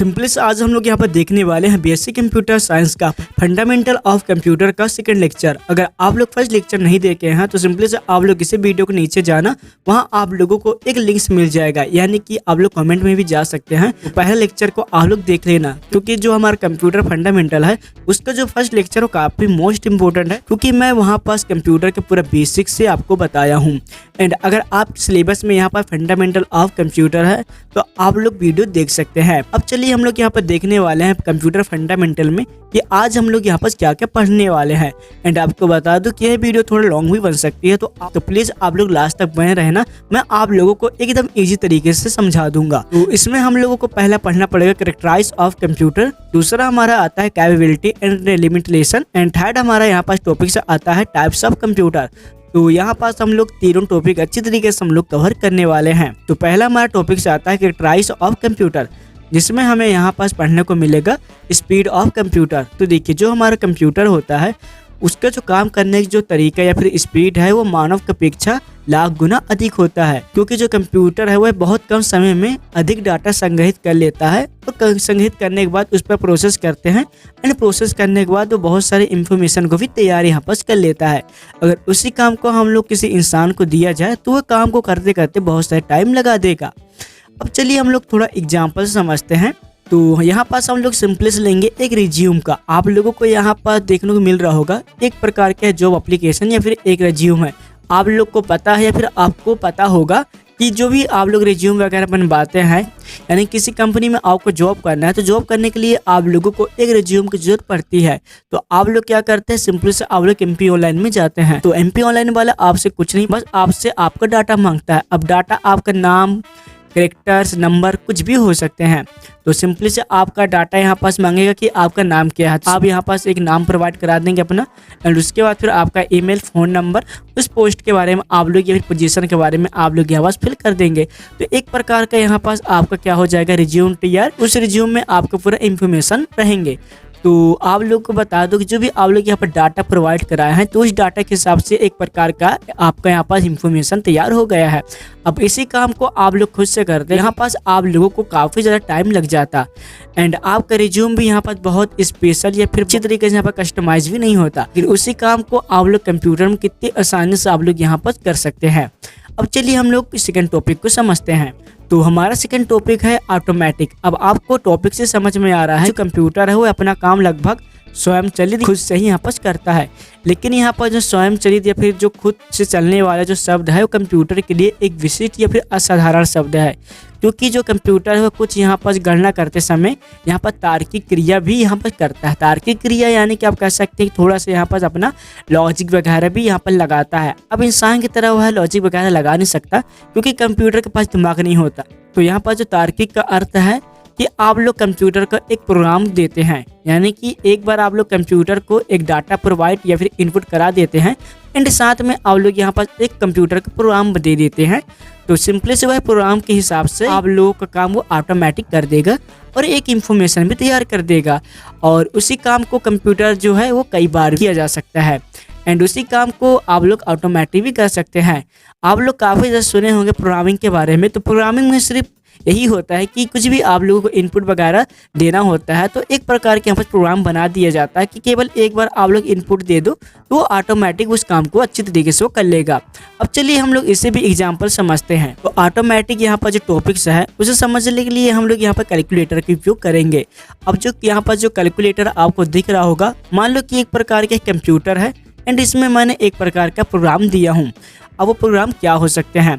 Simply से आज हम लोग यहाँ पर देखने वाले हैं बेसिक कंप्यूटर साइंस का फंडामेंटल ऑफ कंप्यूटर का सेकंड लेक्चर। अगर आप लोग फर्स्ट लेक्चर नहीं देखे हैं तो सिंपली से आप लोग इसी वीडियो को नीचे जाना, वहाँ आप लोगों को एक लिंक्स मिल जाएगा, यानी कि आप लोग कमेंट में भी जा सकते हैं। तो पहले लेक्चर को आप लोग देख लेना, क्योंकि जो हमारा कंप्यूटर फंडामेंटल है उसका जो फर्स्ट लेक्चर वो काफी मोस्ट इंपोर्टेंट है, क्योंकि मैं वहाँ पास कंप्यूटर के पूरा बेसिक से आपको बताया हूँ। एंड अगर आप सिलेबस में यहाँ पर फंडामेंटल ऑफ कंप्यूटर है तो आप लोग वीडियो देख सकते हैं। अब चलिए हम लोग यहाँ पर देखने वाले हैं कंप्यूटर फंडामेंटल में कि आज हम लोग यहाँ पर क्या क्या पढ़ने वाले हैं। एंड आपको बता दूं कि यह वीडियो थोड़ा लॉन्ग भी बन सकती है, तो प्लीज आप लोग लास्ट तक बने रहना, मैं आप लोगों को एकदम इजी तरीके से समझा दूंगा। तो इसमें हम लोगों को पहला पढ़ना पड़ेगा कैरेक्टराइज ऑफ कंप्यूटर, दूसरा हमारा आता है capability and limitation, and third हमारा यहाँ पास टॉपिक से आता है टाइप्स ऑफ कंप्यूटर। तो यहाँ पास हम लोग तीनों टॉपिक अच्छी तरीके से हम लोग कवर करने वाले हैं। तो पहला हमारा टॉपिक से आता है कैरेक्टराइज ऑफ कंप्यूटर, जिसमें हमें यहाँ पास पढ़ने को मिलेगा स्पीड ऑफ कंप्यूटर। तो देखिए, जो हमारा कंप्यूटर होता है उसका जो काम करने का जो तरीका या फिर स्पीड है वो मानव की अपेक्षा लाख गुना अधिक होता है, क्योंकि जो कंप्यूटर है वह बहुत कम समय में अधिक डाटा संग्रहित कर लेता है। और संग्रहित करने के बाद उस पर प्रोसेस करते हैं, एंड प्रोसेस करने के बाद वो बहुत सारे इंफॉर्मेशन को भी तैयार यहाँ पर कर लेता है। अगर उसी काम को हम लोग किसी इंसान को दिया जाए तो वह काम को करते करते बहुत सारे टाइम लगा देगा। अब चलिए हम लोग थोड़ा एग्जाम्पल समझते हैं। तो यहाँ पास हम लोग सिंपली से लेंगे एक रिज्यूम का। आप लोगों को यहाँ पर देखने को मिल रहा होगा एक प्रकार का जॉब एप्लीकेशन या फिर एक रिज्यूम है। आप लोग को पता है या फिर आपको पता होगा कि जो भी आप लोग रिज्यूम वगैरह बनवाते हैं, यानी किसी कंपनी में आपको जॉब करना है तो जॉब करने के लिए आप लोगों को एक रिज्यूम की जरूरत पड़ती है। तो आप लोग क्या करते हैं, सिंपली से आप लोग एमपी ऑनलाइन में जाते हैं। तो एमपी ऑनलाइन वाला आपसे कुछ नहीं, बस आपसे आपका डाटा मांगता है। अब डाटा आपका नाम, कैरेक्टर्स, नंबर कुछ भी हो सकते हैं। तो सिंपली से आपका डाटा यहाँ पास मांगेगा कि आपका नाम क्या है। आप यहाँ पास एक नाम प्रोवाइड करा देंगे अपना, एंड उसके बाद फिर आपका ईमेल, फ़ोन नंबर, उस पोस्ट के बारे में आप लोग या फिर पोजीशन के बारे में आप लोग यहाँ पास फिल कर देंगे। तो एक प्रकार का यहाँ पास आपका क्या हो जाएगा, रिज्यूम तैयार। उस रिज्यूम में आपको पूरा इन्फॉर्मेशन रहेंगे। तो आप लोग को बता दो कि जो भी आप लोग यहाँ पर डाटा प्रोवाइड कराए हैं तो उस डाटा के हिसाब से एक प्रकार का आपका यहाँ पास इंफॉर्मेशन तैयार हो गया है। अब इसी काम को आप लोग खुद से करते हैं, यहाँ पास आप लोगों को काफ़ी ज़्यादा टाइम लग जाता, एंड आपका रिज्यूम भी यहाँ पर बहुत स्पेशल या फिर अच्छी तरीके से यहाँ पर कस्टमाइज भी नहीं होता। फिर उसी काम को आप लोग कंप्यूटर में कितनी आसानी से आप लोग यहाँ पर कर सकते हैं। अब चलिए हम लोग सेकंड टॉपिक को समझते हैं। तो हमारा सेकंड टॉपिक है ऑटोमेटिक। अब आपको टॉपिक से समझ में आ रहा है जो कंप्यूटर है वो अपना काम लगभग स्वयं चलित खुद से ही यहाँ पर करता है। लेकिन यहाँ पर जो स्वयं चलित या फिर जो खुद से चलने वाला जो शब्द है वो कंप्यूटर के लिए एक विशिष्ट या फिर असाधारण शब्द है, क्योंकि जो कंप्यूटर है वो कुछ यहाँ पर गणना करते समय यहाँ पर तार्किक क्रिया भी यहाँ पर करता है। तार्किक क्रिया यानी कि आप कह सकते हैं थोड़ा सा यहाँ पर अपना लॉजिक वगैरह भी यहाँ पर लगाता है। अब इंसान की तरह वह लॉजिक वगैरह लगा नहीं सकता, क्योंकि कंप्यूटर के पास दिमाग नहीं होता। तो यहाँ पर जो तार्किक का अर्थ है कि आप लोग कंप्यूटर का एक प्रोग्राम देते हैं, यानी कि एक बार आप लोग कंप्यूटर को एक डाटा प्रोवाइड या फिर इनपुट करा देते हैं, एंड साथ में आप लोग यहाँ पर एक कंप्यूटर का प्रोग्राम दे देते हैं। तो सिंपली से वह प्रोग्राम के हिसाब से आप लोगों का काम वो ऑटोमेटिक कर देगा और एक इंफॉर्मेशन भी तैयार कर देगा। और उसी काम को कंप्यूटर जो है वो कई बार किया जा सकता है, एंड उसी काम को आप लोग ऑटोमेटिक भी कर सकते हैं। आप लोग काफ़ी ज़्यादा सुने होंगे प्रोग्रामिंग के बारे में। तो प्रोग्रामिंग में सिर्फ यही होता है कि कुछ भी आप लोगों को इनपुट वगैरह देना होता है तो एक प्रकार के यहाँ पर प्रोग्राम बना दिया जाता है कि केवल एक बार आप लोग इनपुट दे दो तो वो ऑटोमेटिक उस काम को अच्छी तरीके से वो कर लेगा। अब चलिए हम लोग इसे भी एग्जांपल समझते हैं। तो ऑटोमेटिक यहाँ पर जो टॉपिक्स है उसे समझने के लिए हम लोग यहाँ पर कैलकुलेटर का उपयोग करेंगे। अब जो यहाँ पर जो कैलकुलेटर आपको दिख रहा होगा, मान लो कि एक प्रकार का कंप्यूटर है, एंड इसमें मैंने एक प्रकार का प्रोग्राम दिया हूँ। अब वो प्रोग्राम क्या हो सकते हैं,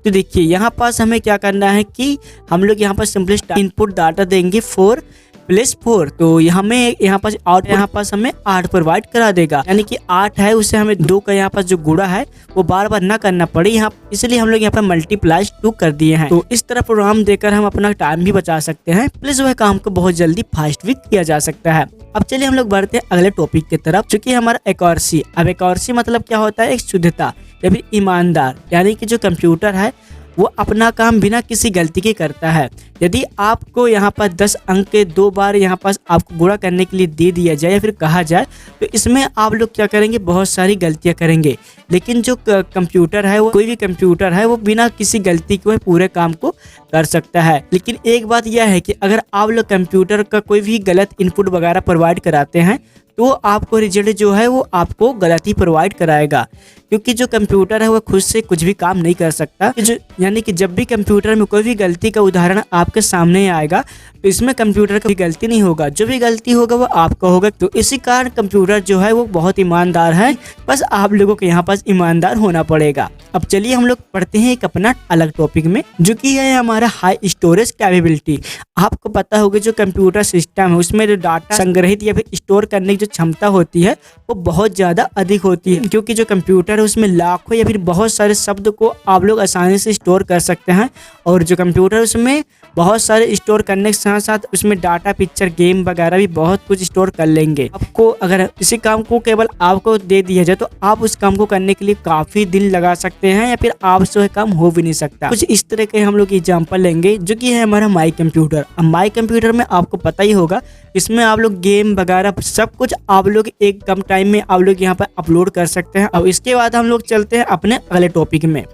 तो देखिए यहाँ पास हमें क्या करना है कि हम लोग यहाँ पर सिंपली इनपुट डाटा देंगे 4 + 4। तो हमें यहाँ पास आउट यहाँ पास हमें 8 प्रोवाइड करा देगा, यानी कि 8 है उसे हमें 2 का यहाँ पास जो गुणा है वो बार बार ना करना पड़े यहाँ, इसलिए हम लोग यहाँ पर मल्टीप्लाई 2 कर दिए हैं। तो इस तरह प्रोग्राम देकर हम अपना टाइम भी बचा सकते हैं, प्लस वह काम को बहुत जल्दी फास्ट भी किया जा सकता है। अब चलिए हम लोग बढ़ते हैं अगले टॉपिक की तरफ, चूंकि हमारा एक्यूरेसी। अब एक्यूरेसी मतलब क्या होता है, एक शुद्धता या फिर ईमानदार, यानी कि जो कंप्यूटर है वो अपना काम बिना किसी गलती के करता है। यदि आपको यहाँ पर 10 अंक के 2 बार यहाँ पास आपको गुणा करने के लिए दे दिया जाए या फिर कहा जाए तो इसमें आप लोग क्या करेंगे, बहुत सारी गलतियाँ करेंगे। लेकिन जो कंप्यूटर है, वो कोई भी कंप्यूटर है, वो बिना किसी गलती के पूरे काम को कर सकता है। लेकिन एक बात यह है कि अगर आप लोग कंप्यूटर का कोई भी गलत इनपुट वगैरह प्रोवाइड कराते हैं तो आपको रिजल्ट जो है वो आपको गलत ही प्रोवाइड कराएगा, क्योंकि जो कंप्यूटर है वो खुद से कुछ भी काम नहीं कर सकता। यानी कि जब भी कंप्यूटर में कोई भी गलती का उदाहरण आपके सामने आएगा तो इसमें कंप्यूटर का गलती नहीं होगा, जो भी गलती होगा वो आपका होगा। तो इसी कारण कंप्यूटर जो है वो बहुत ईमानदार है, बस आप लोगों को यहाँ पास ईमानदार होना पड़ेगा। अब चलिए हम लोग पढ़ते हैं एक अपना अलग टॉपिक में, जो कि है हमारा हाई स्टोरेज कैपेबिलिटी। आपको पता होगा जो कंप्यूटर सिस्टम है उसमें जो डाटा संग्रहित या फिर स्टोर करने की जो क्षमता होती है वो बहुत ज़्यादा अधिक होती है, क्योंकि जो कंप्यूटर है उसमें लाखों या फिर बहुत सारे शब्द को आप लोग आसानी से स्टोर कर सकते हैं। और जो कंप्यूटर उसमें बहुत सारे स्टोर करने के साथ साथ उसमें डाटा, पिक्चर, गेम वगैरह भी बहुत कुछ स्टोर कर लेंगे। आपको अगर इसी काम को केवल आपको दे दिया जाए तो आप उस काम को करने के लिए काफ़ी दिन लगा सकते हैं या फिर आपसे वह काम हो भी नहीं सकता। कुछ इस तरह के हम लोग एग्जाम्पल लेंगे, जो कि है हमारा माई कंप्यूटर। अब माई कंप्यूटर में आपको पता ही होगा, इसमें आप लोग गेम वगैरह सब कुछ आप लोग एक कम टाइम में आप लोग यहाँ पर अपलोड कर सकते हैं। अब इसके बाद हम लोग चलते हैं अपने अगले टॉपिक में,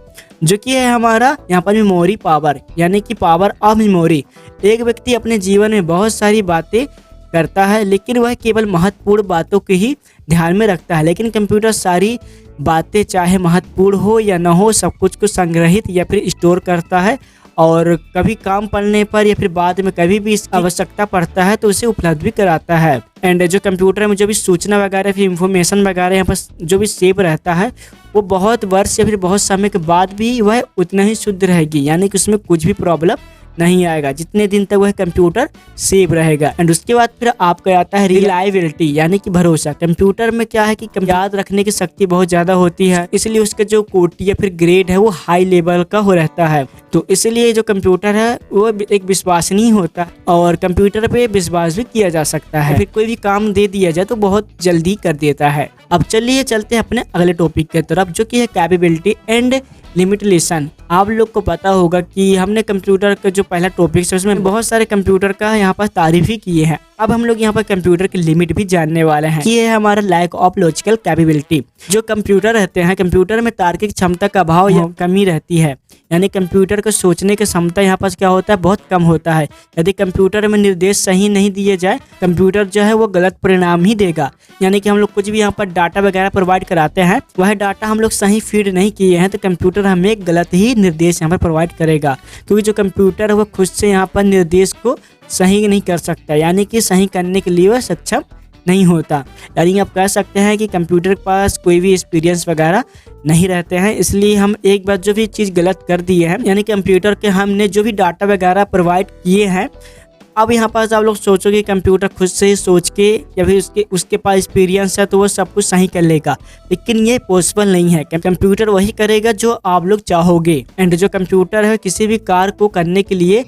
जो कि है हमारा यहाँ पर मेमोरी पावर, यानी कि पावर ऑफ मेमोरी। एक व्यक्ति अपने जीवन में बहुत सारी बातें करता है, लेकिन वह केवल महत्वपूर्ण बातों को ही ध्यान में रखता है। लेकिन कंप्यूटर सारी बातें, चाहे महत्वपूर्ण हो या न हो, सब कुछ को संग्रहित या फिर स्टोर करता है, और कभी काम पड़ने पर या फिर बाद में कभी भी इसकी आवश्यकता पड़ता है तो उसे उपलब्ध भी कराता है। एंड जो कंप्यूटर में जो भी सूचना वगैरह फिर इंफॉर्मेशन वगैरह यहाँ पर जो भी सेव रहता है वो बहुत वर्ष या फिर बहुत समय के बाद भी वह उतना ही शुद्ध रहेगी, यानी कि उसमें कुछ भी प्रॉब्लम नहीं आएगा जितने दिन तक वह कंप्यूटर सेव रहेगा। एंड उसके बाद फिर आपका आता है रिलायबिलिटी, यानी कि भरोसा। कंप्यूटर में क्या है कि याद रखने की शक्ति बहुत ज़्यादा होती है, इसलिए उसका जो कोटि या फिर ग्रेड है वो हाई लेवल का हो रहता है। तो इसलिए जो कंप्यूटर है वो एक विश्वसनीय होता है और कंप्यूटर पे विश्वास भी किया जा सकता है। फिर कोई भी काम दे दिया जाए तो बहुत जल्दी कर देता है। अब चलिए चलते हैं अपने अगले टॉपिक की तरफ, जो कि है कैपेबिलिटी एंड लिमिटेशन। आप लोग को पता होगा कि हमने कंप्यूटर का जो पहला टॉपिक है उसमें बहुत सारे कंप्यूटर का यहाँ पर तारीफ ही किए हैं। अब हम लोग यहाँ पर कंप्यूटर की लिमिट भी जानने वाले हैं। ये है हमारा लैक ऑफ लॉजिकल कैपेबिलिटी। जो कंप्यूटर रहते हैं, कंप्यूटर में तार्किक क्षमता का अभाव या कमी रहती है, यानी कंप्यूटर को सोचने की क्षमता यहाँ पर क्या होता है, बहुत कम होता है। यदि कंप्यूटर में निर्देश सही नहीं दिए जाए, कंप्यूटर जो है वो गलत परिणाम ही देगा। यानी कि हम लोग कुछ भी यहाँ पर डाटा वगैरह प्रोवाइड कराते हैं, वह डाटा हम लोग सही फीड नहीं किए हैं तो कंप्यूटर हमें गलत ही निर्देश यहाँ पर प्रोवाइड करेगा, क्योंकि जो कंप्यूटर है वो खुद से यहाँ पर निर्देश को सही नहीं कर सकता, यानी कि सही करने के लिए वह सक्षम नहीं होता। यानी आप कह सकते हैं कि कंप्यूटर के पास कोई भी एक्सपीरियंस वगैरह नहीं रहते हैं, इसलिए हम एक बार जो भी चीज़ गलत कर दिए हैं, यानी कंप्यूटर के हमने जो भी डाटा वगैरह प्रोवाइड किए हैं, अब यहाँ पास आप लोग सोचोगे कंप्यूटर खुद से ही सोच के या फिर उसके पास एक्सपीरियंस है तो वो सब कुछ सही कर लेगा, लेकिन ये पॉसिबल नहीं है। कंप्यूटर वही करेगा जो आप लोग चाहोगे। एंड जो कंप्यूटर है किसी भी कार्य को करने के लिए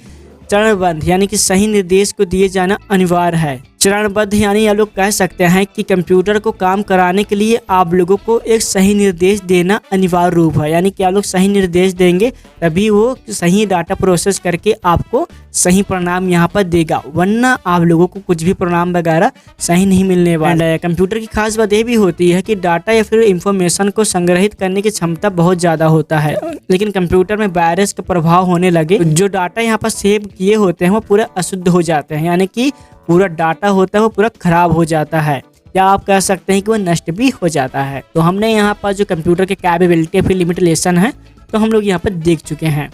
चरणबद्ध, यानी कि सही निर्देश को दिए जाना अनिवार्य है। चरणबद्ध यानी आप लोग कह सकते हैं कि कंप्यूटर को काम कराने के लिए आप लोगों को एक सही निर्देश देना अनिवार्य रूप है, यानी कि आप लोग सही निर्देश देंगे तभी वो सही डाटा प्रोसेस करके आपको सही परिणाम यहाँ पर देगा, वरना आप लोगों को कुछ भी परिणाम वगैरह सही नहीं मिलने वाला है। कंप्यूटर की खास बात यह भी होती है कि डाटा या फिर इंफॉर्मेशन को संग्रहित करने की क्षमता बहुत ज़्यादा होता है, लेकिन कंप्यूटर में वायरस का प्रभाव होने लगे जो डाटा यहाँ पर सेव किए होते हैं वो पूरा अशुद्ध हो जाते हैं, यानी कि पूरा डाटा होता है वो पूरा खराब हो जाता है, या आप कह सकते हैं कि वो नष्ट भी हो जाता है। तो हमने यहाँ पर जो कंप्यूटर के कैपेबिलिटी फिर लिमिटेशन है तो हम लोग यहाँ पर देख चुके हैं।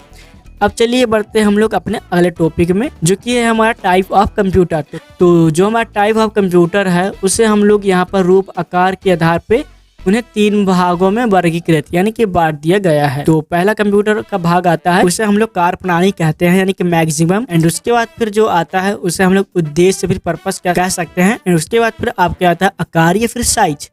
अब चलिए बढ़ते हैं हम लोग अपने अगले टॉपिक में, जो कि है हमारा टाइप ऑफ कंप्यूटर। तो जो हमारा टाइप ऑफ कंप्यूटर है उसे हम लोग यहाँ पर रूप आकार के आधार पे उन्हें 3 भागों में वर्गीकृत यानी कि बांट दिया गया है। तो पहला कंप्यूटर का भाग आता है उसे हम लोग कार्य प्रणाली कहते हैं, यानी कि मैक्सिमम। एंड उसके बाद फिर जो आता है उसे हम लोग उद्देश्य फिर पर्पस क्या कह सकते हैं। एंड उसके बाद फिर आपके आता है आकार या फिर साइज।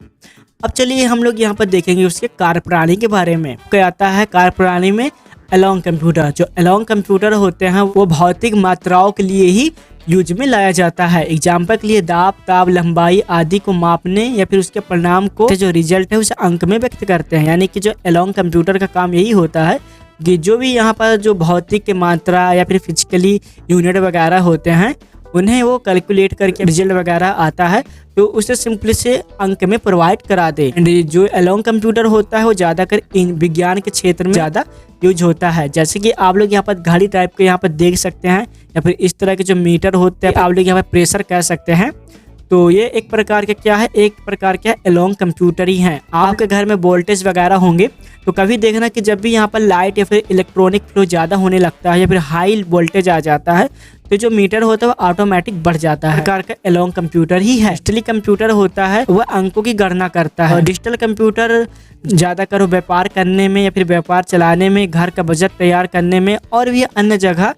अब चलिए हम लोग यहाँ पर देखेंगे उसके कार्य प्रणाली के बारे में। क्या आता है कार्य प्रणाली में एलोंग कंप्यूटर। जो एलोंग कंप्यूटर होते हैं वो भौतिक मात्राओं के लिए ही यूज में लाया जाता है। एग्जाम्पल के लिए दाब, ताब, लंबाई आदि को मापने या फिर उसके परिणाम को जो रिजल्ट है उसे अंक में व्यक्त करते हैं। यानी कि जो एलोंग कंप्यूटर का काम यही होता है कि जो भी यहाँ पर जो भौतिक की मात्रा या फिर फिजिकली यूनिट वगैरह होते हैं उन्हें वो कैलकुलेट करके रिजल्ट वगैरह आता है तो उसे सिंपली से अंक में प्रोवाइड करा दे। एंड जो एलोंग कंप्यूटर होता है वो ज़्यादातर विज्ञान के क्षेत्र में ज़्यादा यूज होता है। जैसे कि आप लोग यहाँ पर घड़ी टाइप के यहाँ पर देख सकते हैं या फिर इस तरह के जो मीटर होते हैं आप लोग यहाँ पर प्रेशर कह सकते हैं। तो ये एक प्रकार के क्या है, एक प्रकार के एलोंग कंप्यूटर ही हैं। आपके घर में वोल्टेज वगैरह होंगे तो कभी देखना कि जब भी यहाँ पर लाइट या फिर इलेक्ट्रॉनिक फ्लो ज़्यादा होने लगता है या फिर हाई वोल्टेज आ जाता है तो जो मीटर होता है वो ऑटोमेटिक बढ़ जाता है। प्रकार का एलोंग कंप्यूटर ही है। डिजिटली कंप्यूटर होता है वह अंकों की गणना करता है। और डिजिटल कंप्यूटर ज़्यादातर व्यापार करने में या फिर व्यापार चलाने में, घर का बजट तैयार करने में और भी अन्य जगह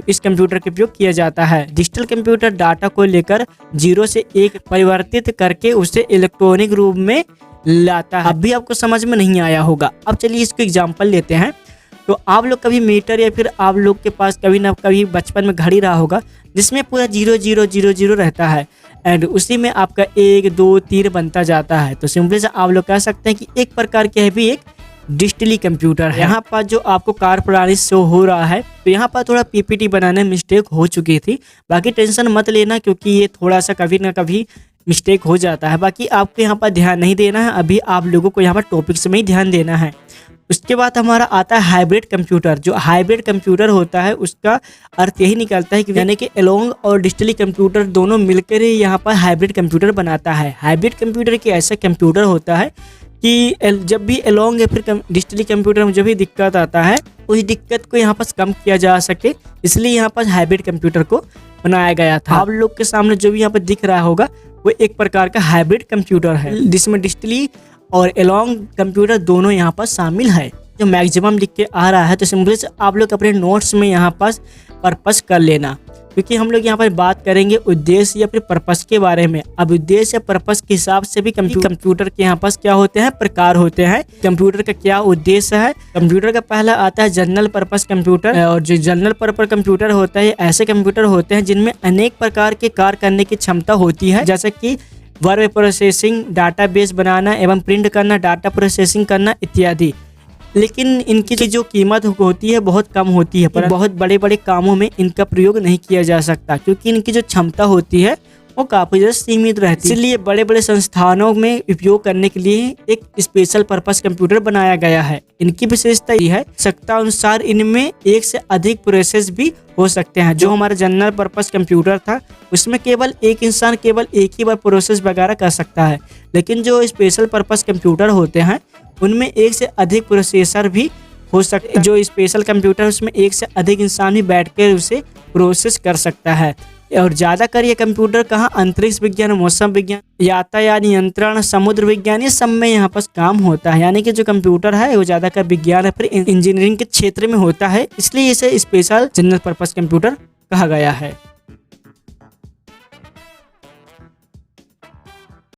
इस कंप्यूटर का उपयोग किया जाता है। डिजिटल कंप्यूटर डाटा को लेकर 0 से 1 परिवर्तित करके उसे इलेक्ट्रॉनिक रूप में लाता है। अब भी आपको समझ में नहीं आया होगा। अब चलिए इसको एग्जांपल लेते हैं। तो आप लोग कभी मीटर या फिर आप लोग के पास कभी ना कभी बचपन में घड़ी रहा होगा जिसमें पूरा 0 0 0 0 रहता है एंड उसी में आपका 1 2 3 बनता जाता है। तो सिंपली से आप लोग कह सकते हैं कि एक प्रकार के है भी एक डिजिटली कंप्यूटर है। यहाँ पर जो आपको कार्यप्रणाली शो हो रहा है तो यहाँ पर थोड़ा पीपीटी बनाने में मिस्टेक हो चुकी थी। बाकी टेंशन मत लेना क्योंकि ये थोड़ा सा कभी ना कभी मिस्टेक हो जाता है। बाकी आपको यहाँ पर ध्यान नहीं देना है, अभी आप लोगों को यहाँ पर टॉपिक्स में ही ध्यान देना है। उसके बाद हमारा आता है हाइब्रिड कंप्यूटर। जो हाइब्रिड कंप्यूटर होता है उसका अर्थ यही निकलता है कि यानी कि एलोंग और डिजिटली कंप्यूटर दोनों मिलकर ही यहाँ पर हाइब्रिड कंप्यूटर बनाता है। हाइब्रिड कंप्यूटर की ऐसा कंप्यूटर होता है कि जब भी एलोंग या फिर डिजिटली कंप्यूटर में जो भी दिक्कत आता है उस दिक्कत को यहाँ पर कम किया जा सके, इसलिए यहाँ पर हाइब्रिड कंप्यूटर को बनाया गया था। आप लोग के सामने जो भी यहाँ पर दिख रहा होगा वो एक प्रकार का हाइब्रिड कंप्यूटर है जिसमें डिजिटली और एलोंग कंप्यूटर दोनों यहाँ पर शामिल है। जो मैक्सिमम लिख के आ रहा है तो सिंपली से आप लोग अपने नोट्स में यहाँ पर पर्पस कर लेना क्योंकि हम लोग यहाँ पर बात करेंगे उद्देश्य या फिर पर्पस के बारे में। अब उद्देश्य या पर्पस के हिसाब से भी कंप्यूटर के यहाँ पास क्या होते हैं, प्रकार होते हैं। कंप्यूटर का क्या उद्देश्य है, कंप्यूटर का पहला आता है जनरल पर्पस कंप्यूटर। और जो जनरल पर्पस कंप्यूटर होता है ऐसे कंप्यूटर होते हैं जिनमें अनेक प्रकार के कार्य करने की क्षमता होती है, जैसे कि वर्ड प्रोसेसिंग, डाटाबेस बनाना एवं प्रिंट करना, डाटा प्रोसेसिंग करना इत्यादि। लेकिन इनकी जो कीमत होती है बहुत कम होती है, पर बहुत बड़े बड़े कामों में इनका प्रयोग नहीं किया जा सकता क्योंकि इनकी जो क्षमता होती है वो काफ़ी ज़्यादा सीमित रहती है। इसलिए बड़े बड़े संस्थानों में उपयोग करने के लिए एक स्पेशल पर्पस कंप्यूटर बनाया गया है। इनकी विशेषता ये है आवश्यकता अनुसार इनमें एक से अधिक प्रोसेस भी हो सकते हैं। जो हमारा जनरल पर्पस कंप्यूटर था उसमें केवल एक इंसान केवल एक ही बार प्रोसेस वगैरह कर सकता है, लेकिन जो स्पेशल पर्पस कंप्यूटर होते हैं उनमें एक से अधिक प्रोसेसर भी हो सकता है। जो स्पेशल कंप्यूटर उसमें एक से अधिक इंसान भी बैठकर उसे प्रोसेस कर सकता है। और ज़्यादातर ये कंप्यूटर कहाँ अंतरिक्ष विज्ञान, मौसम विज्ञान, यातायात नियंत्रण, समुद्र विज्ञान ये सब में यहाँ पर काम होता है। यानी कि जो कंप्यूटर है वो ज़्यादातर विज्ञान या फिर इंजीनियरिंग के क्षेत्र में होता है, इसलिए इसे स्पेशल जनरल पर्पस कंप्यूटर कहा गया है।